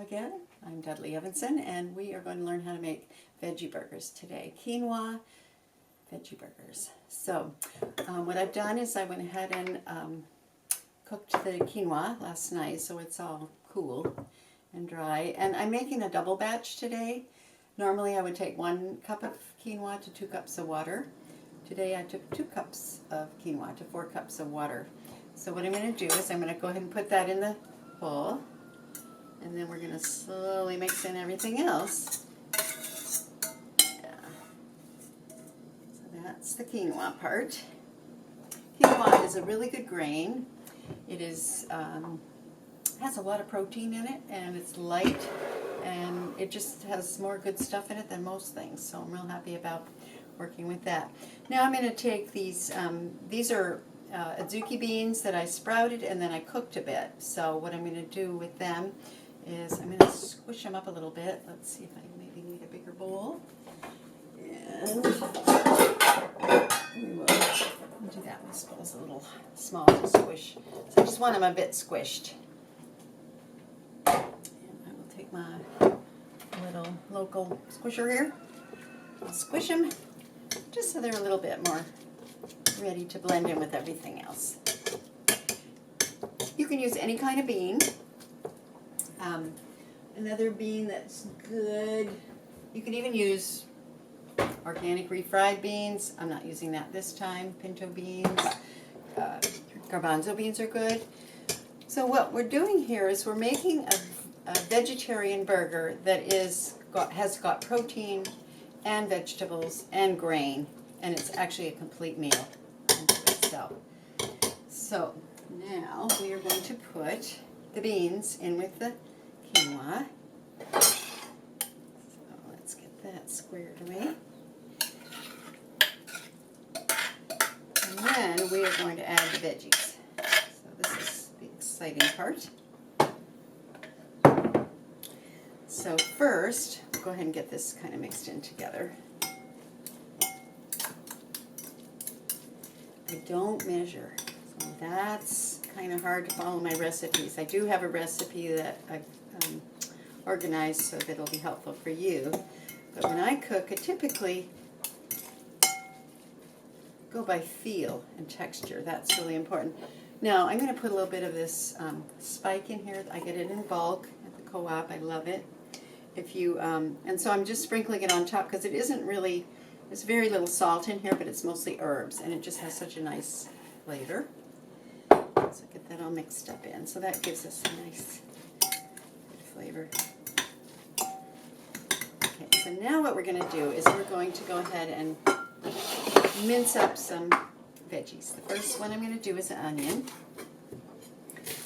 again. I'm Dudley Evanson, and we are going to learn how to make veggie burgers today. Quinoa veggie burgers. So what I've done is I went ahead and cooked the quinoa last night so it's all cool and dry. And I'm making a double batch today. Normally I would take 1 cup of quinoa to 2 cups of water. Today I took 2 cups of quinoa to 4 cups of water. So what I'm going to do is I'm going to go ahead and put that in the bowl. And then we're going to slowly mix in everything else. Yeah. So that's the quinoa part. Quinoa is a really good grain. It is has a lot of protein in it, and it's light, and it just has more good stuff in it than most things. So I'm real happy about working with that. Now I'm going to take these are azuki beans that I sprouted and then I cooked a bit. So what I'm going to do with them is I'm going to squish them up a little bit. Let's see if I maybe need a bigger bowl. And we will do that. This bowl's a little small to squish. So I just want them a bit squished. And I will take my little local squisher here. I'll squish them just so they're a little bit more ready to blend in with everything else. You can use any kind of bean. Another bean that's good, you can even use organic refried beans. I'm not using that this time. Pinto beans, garbanzo beans are good. So what we're doing here is we're making a vegetarian burger that has got protein and vegetables and grain, and it's actually a complete meal unto itself. So now we are going to put the beans in with the quinoa. So let's get that squared away. And then we are going to add the veggies. So this is the exciting part. So first, go ahead and get this kind of mixed in together. I don't measure, so that's kind of hard to follow my recipes. I do have a recipe that I've organized so that it'll be helpful for you. But when I cook, I typically go by feel and texture. That's really important. Now, I'm going to put a little bit of this spike in here. I get it in bulk at the co-op. I love it. If you and so I'm just sprinkling it on top because it isn't really, there's very little salt in here, but it's mostly herbs, and it just has such a nice flavor. So get that all mixed up in. So that gives us a nice good flavor. Okay, so now what we're going to do is we're going to go ahead and mince up some veggies. The first one I'm going to do is an onion.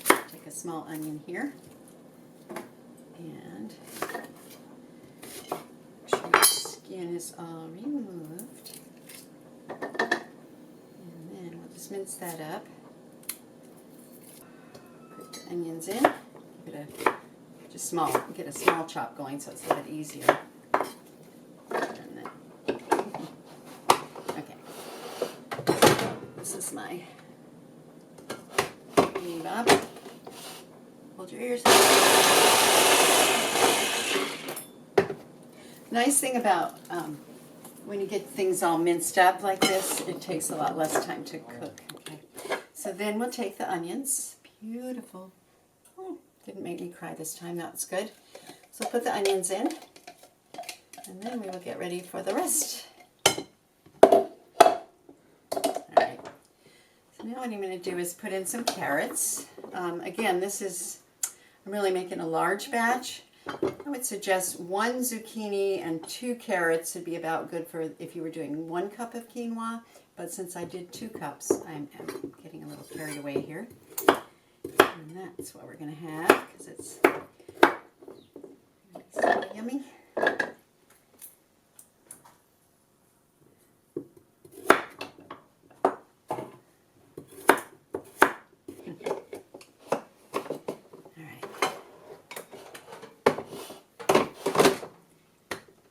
Take a small onion here. And make sure the skin is all removed. And then we'll just mince that up. Put the onions in. Give it get a small chop going so it's a bit easier. And then, okay. This is my bob. Hold your ears. Nice thing about when you get things all minced up like this, it takes a lot less time to cook. Okay. So then we'll take the onions. Beautiful. Oh, didn't make me cry this time. That's good. So put the onions in, and then we will get ready for the rest. All right. So now what I'm going to do is put in some carrots. Again, I'm really making a large batch. I would suggest 1 zucchini and 2 carrots would be about good for if you were doing 1 cup of quinoa, but since I did 2 cups, I'm getting a little carried away here. And that's what we're going to have, because it's so yummy.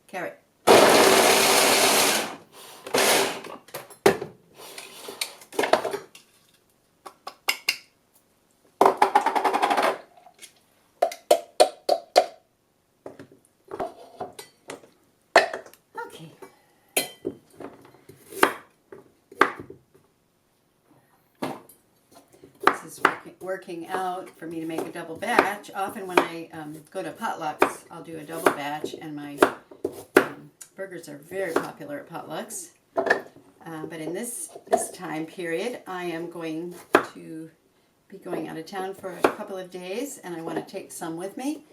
Carrot. working out for me to make a double batch. Often when I go to potlucks, I'll do a double batch, and my burgers are very popular at potlucks. But in this time period, I am going to be going out of town for a couple of days, and I want to take some with me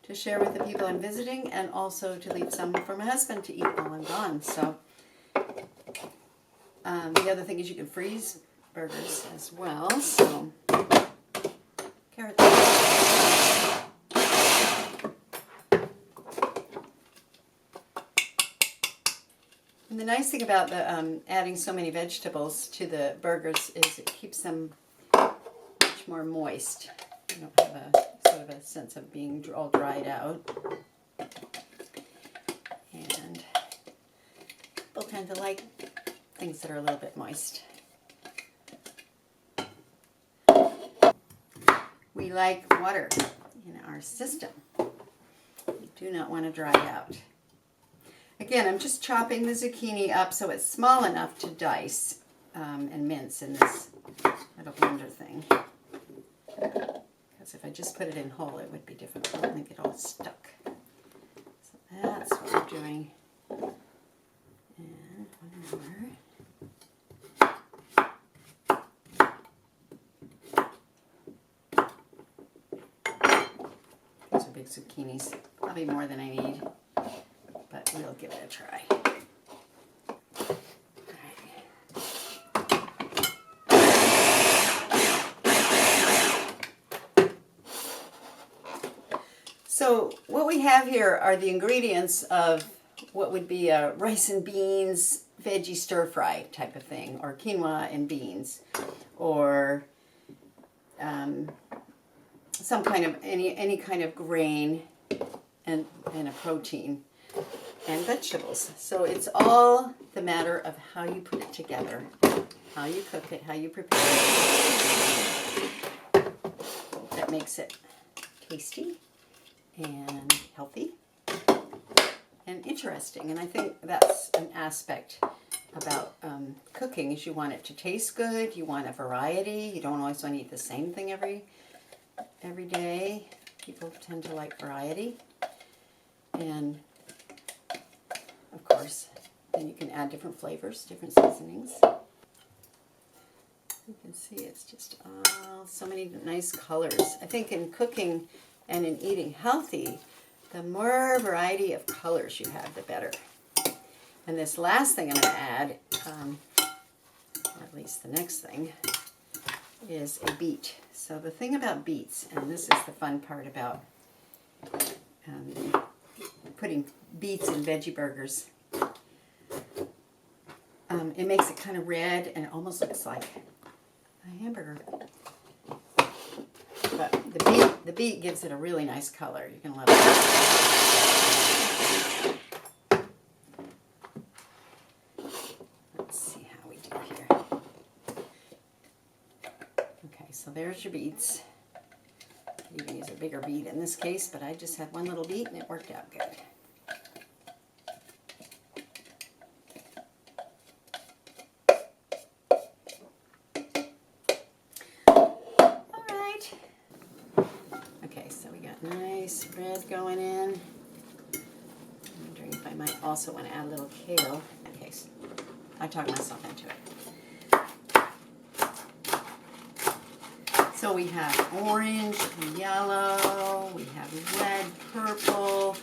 to share with the people I'm visiting, and also to leave some for my husband to eat while I'm gone. So the other thing is you can freeze burgers as well. So carrots. And the nice thing about the adding so many vegetables to the burgers is it keeps them much more moist. You don't have a sort of a sense of being all dried out. And people tend to like things that are a little bit moist. We like water in our system. We do not want to dry out. Again, I'm just chopping the zucchini up so it's small enough to dice and mince in this little blender thing. Because if I just put it in whole, it would be difficult and get all stuck. So that's what we're doing. And one more. These are big zucchinis, probably more than I need, but we'll give it a try. So what we have here are the ingredients of what would be a rice and beans veggie stir fry type of thing, or quinoa and beans, or some kind of any kind of grain and a protein and vegetables. So it's all the matter of how you put it together, how you cook it, how you prepare it. That makes it tasty and healthy and interesting. And I think that's an aspect about cooking, is you want it to taste good, you want a variety, you don't always want to eat the same thing every day. People tend to like variety. And of course, then you can add different flavors, different seasonings. You can see it's just so many nice colors. I think in cooking and in eating healthy, the more variety of colors you have, the better. And this last thing I'm going to add, or at least the next thing, is a beet. So the thing about beets, and this is the fun part about putting beets in veggie burgers, it makes it kind of red and it almost looks like a hamburger. But the beet gives it a really nice color. You can love it. Let's see how we do here. Okay, so there's your beets. You can use a bigger beet in this case, but I just had one little beet and it worked out good. Nice red going in. I'm wondering if I might also want to add a little kale. In case I talk myself into it. So we have orange, yellow, we have red, purple,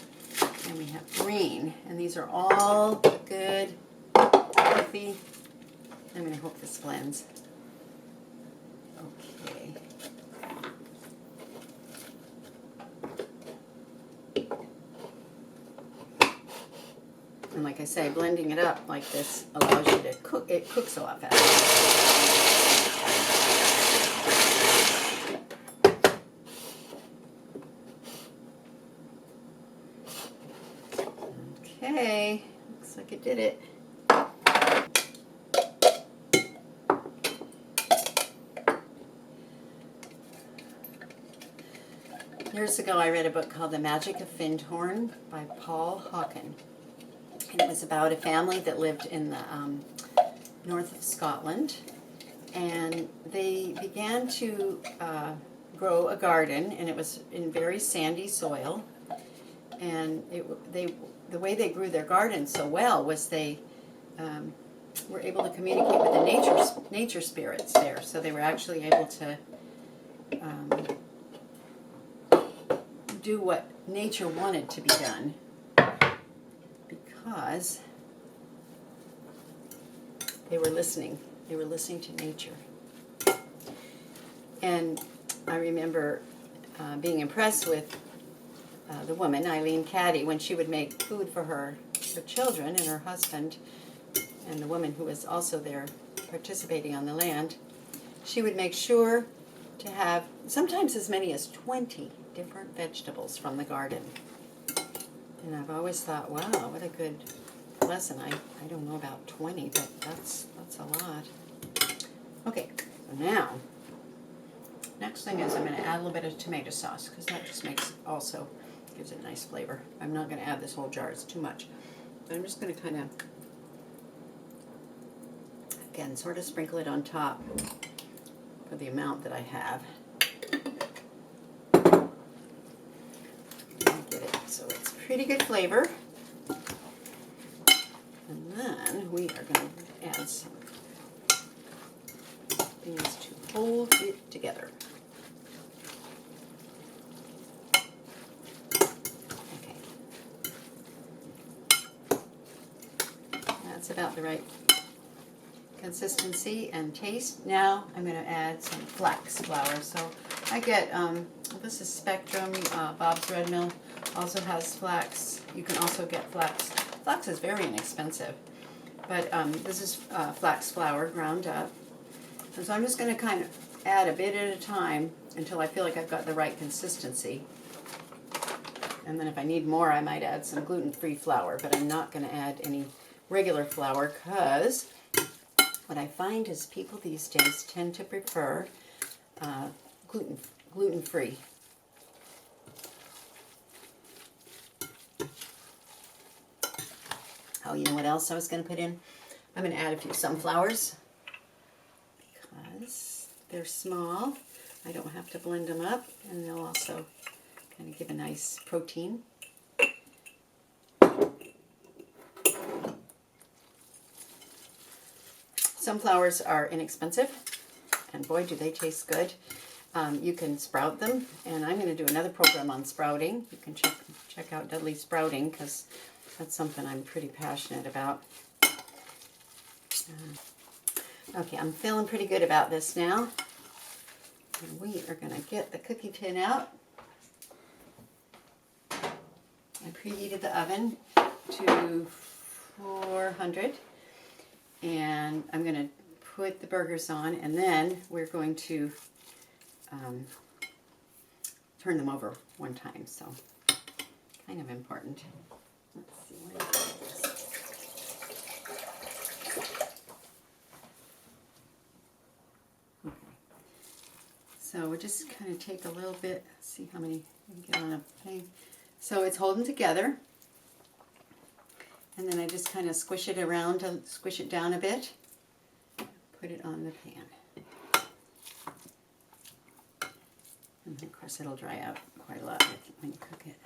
and we have green. And these are all good, healthy. I'm going to hope this blends. Okay. And like I say, blending it up like this allows you to cook. It cooks a lot faster. Okay, looks like it did it. Years ago, I read a book called The Magic of Findhorn by Paul Hawken. And it was about a family that lived in the north of Scotland. and they began to grow a garden, and it was in very sandy soil. And the way they grew their garden so well was they were able to communicate with the nature spirits there. So they were actually able to do what nature wanted to be done, because they were listening. They were listening to nature. And I remember being impressed with the woman, Eileen Caddy, when she would make food for her children and her husband, and the woman who was also there participating on the land. She would make sure to have sometimes as many as 20 different vegetables from the garden. And I've always thought, wow, what a good lesson. I don't know about 20, but that's a lot. Okay, so now, next thing is I'm going to add a little bit of tomato sauce, because that just gives it a nice flavor. I'm not going to add this whole jar, it's too much. But I'm just going to kind of, again, sort of sprinkle it on top for the amount that I have. Get it so it's pretty good flavor. And then we are going to add some things to hold it together. That's about the right consistency and taste. Now I'm going to add some flax flour. So I get, this is Spectrum, Bob's Red Mill also has flax. You can also get flax. Flax is very inexpensive, but this is flax flour ground up. And so I'm just going to kind of add a bit at a time until I feel like I've got the right consistency. And then if I need more, I might add some gluten-free flour, but I'm not going to add any regular flour, because what I find is people these days tend to prefer gluten-free. Oh, you know what else I was going to put in? I'm going to add a few sunflowers, because they're small. I don't have to blend them up, and they'll also kind of give a nice protein. Sunflowers are inexpensive, and boy, do they taste good. You can sprout them, and I'm going to do another program on sprouting. You can check out Dudley Sprouting, because that's something I'm pretty passionate about. Okay, I'm feeling pretty good about this now. And we are going to get the cookie tin out. I preheated the oven to 400. And I'm going to put the burgers on, and then we're going to turn them over one time. So, kind of important. Let's see, where is this? Okay. So we'll just kind of take a little bit, see how many we can get on a thing. So it's holding together. And then I just kind of squish it around to squish it down a bit. Put it on the pan. And of course it'll dry out quite a lot when you cook it.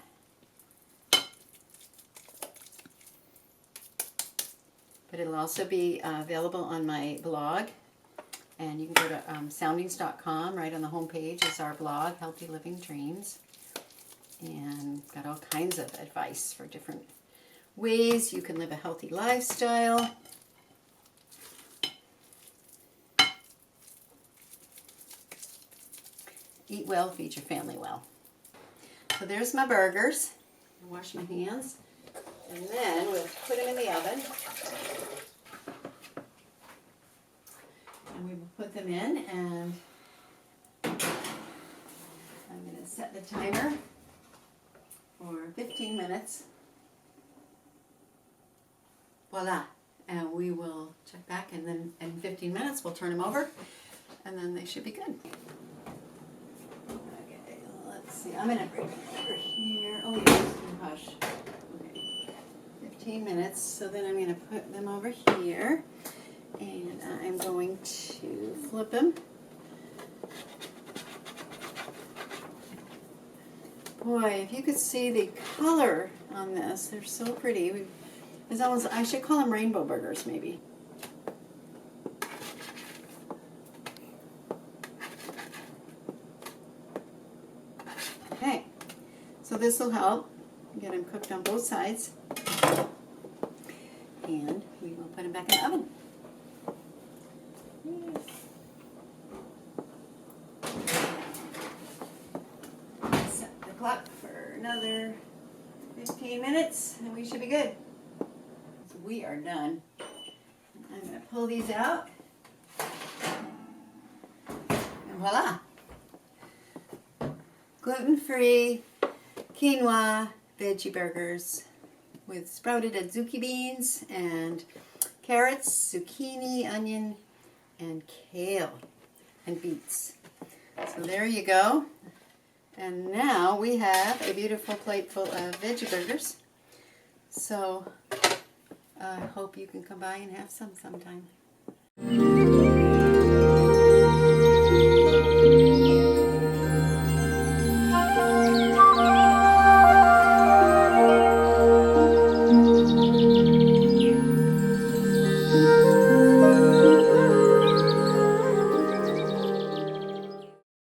But it'll also be available on my blog. And you can go to soundings.com. Right on the home page is our blog, Healthy Living Dreams. And got all kinds of advice for different ways you can live a healthy lifestyle. Eat well, feed your family well. So there's my burgers. I'll wash my hands. And then we'll put them in the oven. And we will put them in, and I'm going to set the timer for 15 minutes. Voila. And we will check back, and then in 15 minutes we'll turn them over, and then they should be good. Okay, let's see. I'm going to bring it over here. Oh, yes, hush. Okay. 15 minutes, so then I'm going to put them over here. And I'm going to flip them. Boy, if you could see the color on this, they're so pretty. It's almost, I should call them rainbow burgers maybe. Okay, so this will help get them cooked on both sides. And we will put them back in the oven. Set the clock for another 15 minutes and we should be good. So we are done. I'm going to pull these out. And voila! Gluten-free quinoa veggie burgers with sprouted adzuki beans and carrots, zucchini, onion, and kale, and beets. So there you go. And now we have a beautiful plate full of veggie burgers. So I hope you can come by and have some sometime.